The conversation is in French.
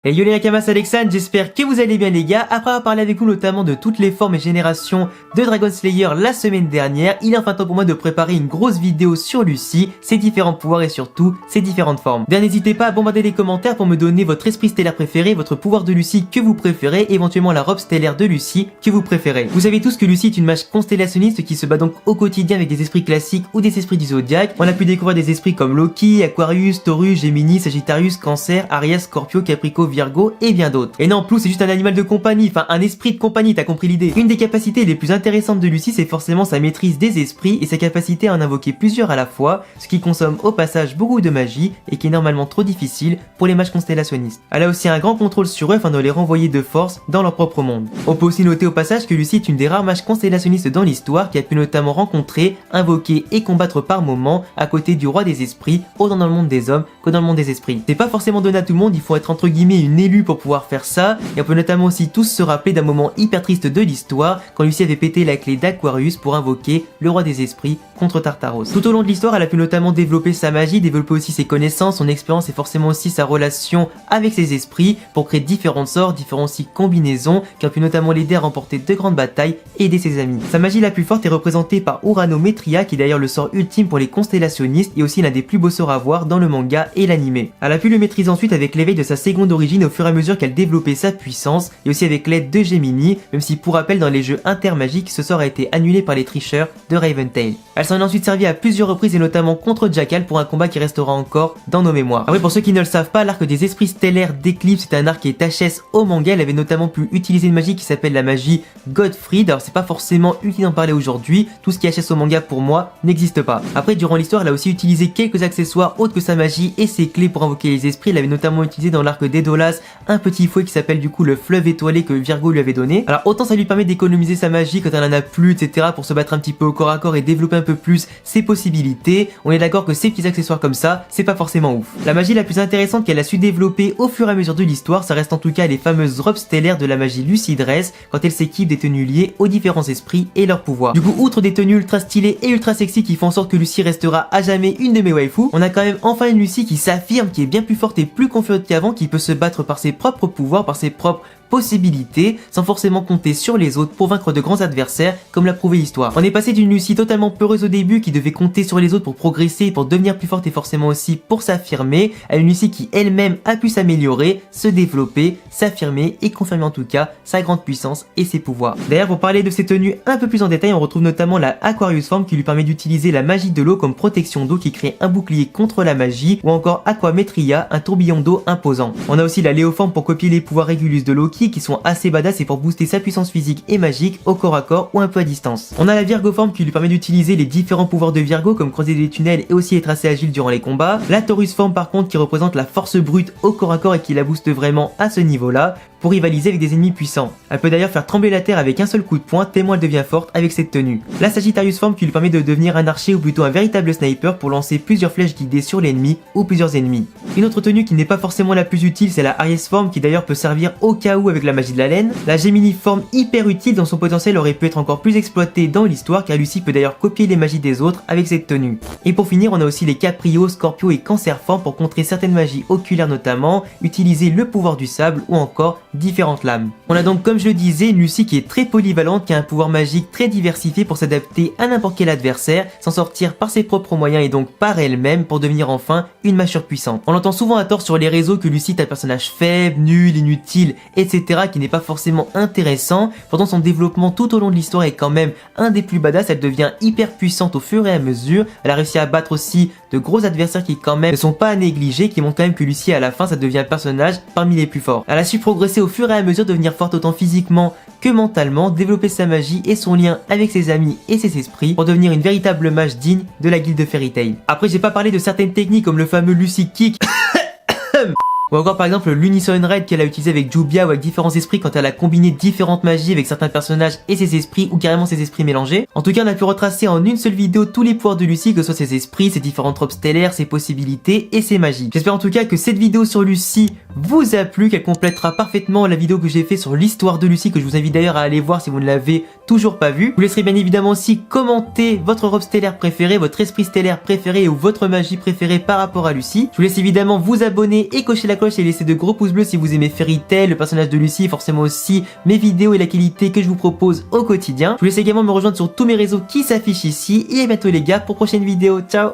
Et yo les Nakamas, Alexandre, j'espère que vous allez bien les gars. Après avoir parlé avec vous notamment de toutes les formes et générations de Dragon Slayer la semaine dernière, il est enfin temps pour moi de préparer une grosse vidéo sur Lucy, ses différents pouvoirs et surtout ses différentes formes. Bien n'hésitez pas à bombarder les commentaires pour me donner votre esprit stellaire préféré, votre pouvoir de Lucy que vous préférez, éventuellement la robe stellaire de Lucy que vous préférez. Vous savez tous que Lucy est une mage constellationniste qui se bat donc au quotidien avec des esprits classiques ou des esprits du zodiaque. On a pu découvrir des esprits comme Loki, Aquarius, Taurus, Gemini, Sagittarius, Cancer, Aries, Scorpio, Capricorne, Virgo et bien d'autres. Et non, plus c'est juste un animal de compagnie, enfin un esprit de compagnie, t'as compris l'idée. Une des capacités les plus intéressantes de Lucy, c'est forcément sa maîtrise des esprits et sa capacité à en invoquer plusieurs à la fois, ce qui consomme au passage beaucoup de magie et qui est normalement trop difficile pour les mages constellationnistes. Elle a aussi un grand contrôle sur eux afin de les renvoyer de force dans leur propre monde. On peut aussi noter au passage que Lucy est une des rares mages constellationnistes dans l'histoire qui a pu notamment rencontrer, invoquer et combattre par moments à côté du roi des esprits, autant dans le monde des hommes que dans le monde des esprits. C'est pas forcément donné à tout le monde, il faut être entre guillemets une élue pour pouvoir faire ça, et on peut notamment aussi tous se rappeler d'un moment hyper triste de l'histoire quand Lucy avait pété la clé d'Aquarius pour invoquer le roi des esprits contre Tartaros. Tout au long de l'histoire, elle a pu notamment développer sa magie, développer aussi ses connaissances, son expérience et forcément aussi sa relation avec ses esprits pour créer différentes sorts, différentes aussi combinaisons qui ont pu notamment l'aider à remporter de grandes batailles et aider ses amis. Sa magie la plus forte est représentée par Uranometria qui est d'ailleurs le sort ultime pour les constellationnistes et aussi l'un des plus beaux sorts à voir dans le manga et l'anime. Elle a pu le maîtriser ensuite avec l'éveil de sa seconde origine au fur et à mesure qu'elle développait sa puissance et aussi avec l'aide de Gemini, même si pour rappel dans les jeux intermagiques ce sort a été annulé par les tricheurs de Raventail. Elle s'en est ensuite servie à plusieurs reprises et notamment contre Jackal pour un combat qui restera encore dans nos mémoires. Après pour ceux qui ne le savent pas, l'arc des esprits stellaires d'Eclipse c'est un arc qui est HS au manga. Elle avait notamment pu utiliser une magie qui s'appelle la magie Godfried. Alors c'est pas forcément utile d'en parler aujourd'hui, tout ce qui est HS au manga pour moi n'existe pas. Après durant l'histoire elle a aussi utilisé quelques accessoires autres que sa magie et ses clés pour invoquer les esprits. Elle avait notamment utilisé dans l'arc d'Edolas un petit fouet qui s'appelle du coup le fleuve étoilé que Virgo lui avait donné. Alors autant ça lui permet d'économiser sa magie quand elle en a plus etc pour se battre un petit peu au corps à corps et développer un peu plus ses possibilités. On est d'accord que ces petits accessoires comme ça c'est pas forcément ouf. La magie la plus intéressante qu'elle a su développer au fur et à mesure de l'histoire ça reste en tout cas les fameuses robes stellaires de la magie Lucidress quand elle s'équipe des tenues liées aux différents esprits et leurs pouvoirs. Du coup outre des tenues ultra stylées et ultra sexy qui font en sorte que Lucy restera à jamais une de mes waifus, on a quand même enfin une Lucy qui s'affirme, qui est bien plus forte et plus confiante qu'avant, qui peut se battre par ses propres pouvoirs, par ses propres possibilités, sans forcément compter sur les autres pour vaincre de grands adversaires, comme l'a prouvé l'histoire. On est passé d'une Lucy totalement peureuse au début, qui devait compter sur les autres pour progresser, pour devenir plus forte et forcément aussi pour s'affirmer, à une Lucy qui elle-même a pu s'améliorer, se développer, s'affirmer et confirmer en tout cas sa grande puissance et ses pouvoirs. D'ailleurs, pour parler de ses tenues un peu plus en détail, on retrouve notamment la Aquarius Form qui lui permet d'utiliser la magie de l'eau comme protection d'eau qui crée un bouclier contre la magie, ou encore Aquametria, un tourbillon d'eau imposant. On a aussi la Léoforme pour copier les pouvoirs Régulus de Loki qui sont assez badass et pour booster sa puissance physique et magique au corps à corps ou un peu à distance. On a la Virgo Forme qui lui permet d'utiliser les différents pouvoirs de Virgo comme creuser des tunnels et aussi être assez agile durant les combats. La Taurus Forme par contre qui représente la force brute au corps à corps et qui la booste vraiment à ce niveau là pour rivaliser avec des ennemis puissants. Elle peut d'ailleurs faire trembler la terre avec un seul coup de poing tellement elle devient forte avec cette tenue. La Sagittarius Forme qui lui permet de devenir un archer ou plutôt un véritable sniper pour lancer plusieurs flèches guidées sur l'ennemi ou plusieurs ennemis. Une autre tenue qui n'est pas forcément la plus utile c'est la Aries Forme qui d'ailleurs peut servir au cas où avec la magie de la laine. La Gemini Forme hyper utile dont son potentiel aurait pu être encore plus exploité dans l'histoire car Lucy peut d'ailleurs copier les magies des autres avec cette tenue. Et pour finir on a aussi les Caprio, Scorpio et Cancer Forme pour contrer certaines magies oculaires notamment, utiliser le pouvoir du sable ou encore différentes lames. On a donc comme je le disais une Lucy qui est très polyvalente, qui a un pouvoir magique très diversifié pour s'adapter à n'importe quel adversaire, s'en sortir par ses propres moyens et donc par elle-même pour devenir enfin une mage surpuissante. On entend souvent à tort sur les réseaux que Lucy est un personnage faible, nul, inutile, etc. qui n'est pas forcément intéressant, pourtant son développement tout au long de l'histoire est quand même un des plus badass, elle devient hyper puissante au fur et à mesure, elle a réussi à battre aussi de gros adversaires qui quand même ne sont pas à négliger, qui montrent quand même que Lucy à la fin ça devient un personnage parmi les plus forts. Elle a su progresser au fur et à mesure, devenir forte autant physiquement que mentalement, développer sa magie et son lien avec ses amis et ses esprits pour devenir une véritable mage digne de la guilde Fairy Tail. Après j'ai pas parlé de certaines techniques comme le fameux Lucy Kick ou encore par exemple l'Unison Raid qu'elle a utilisé avec Jubia ou avec différents esprits quand elle a combiné différentes magies avec certains personnages et ses esprits ou carrément ses esprits mélangés. En tout cas on a pu retracer en une seule vidéo tous les pouvoirs de Lucy, que ce soit ses esprits, ses différentes robes stellaires, ses possibilités et ses magies. J'espère en tout cas que cette vidéo sur Lucy vous a plu, qu'elle complétera parfaitement la vidéo que j'ai fait sur l'histoire de Lucie, que je vous invite d'ailleurs à aller voir si vous ne l'avez toujours pas vu. Vous laisserez bien évidemment aussi commenter votre robe stellaire préférée, votre esprit stellaire préféré ou votre magie préférée par rapport à Lucie. Je vous laisse évidemment vous abonner et cocher la cloche et laisser de gros pouces bleus si vous aimez Fairy Tail, le personnage de Lucie, forcément aussi mes vidéos et la qualité que je vous propose au quotidien. Je vous laisse également me rejoindre sur tous mes réseaux qui s'affichent ici et à bientôt les gars pour prochaine vidéo. Ciao.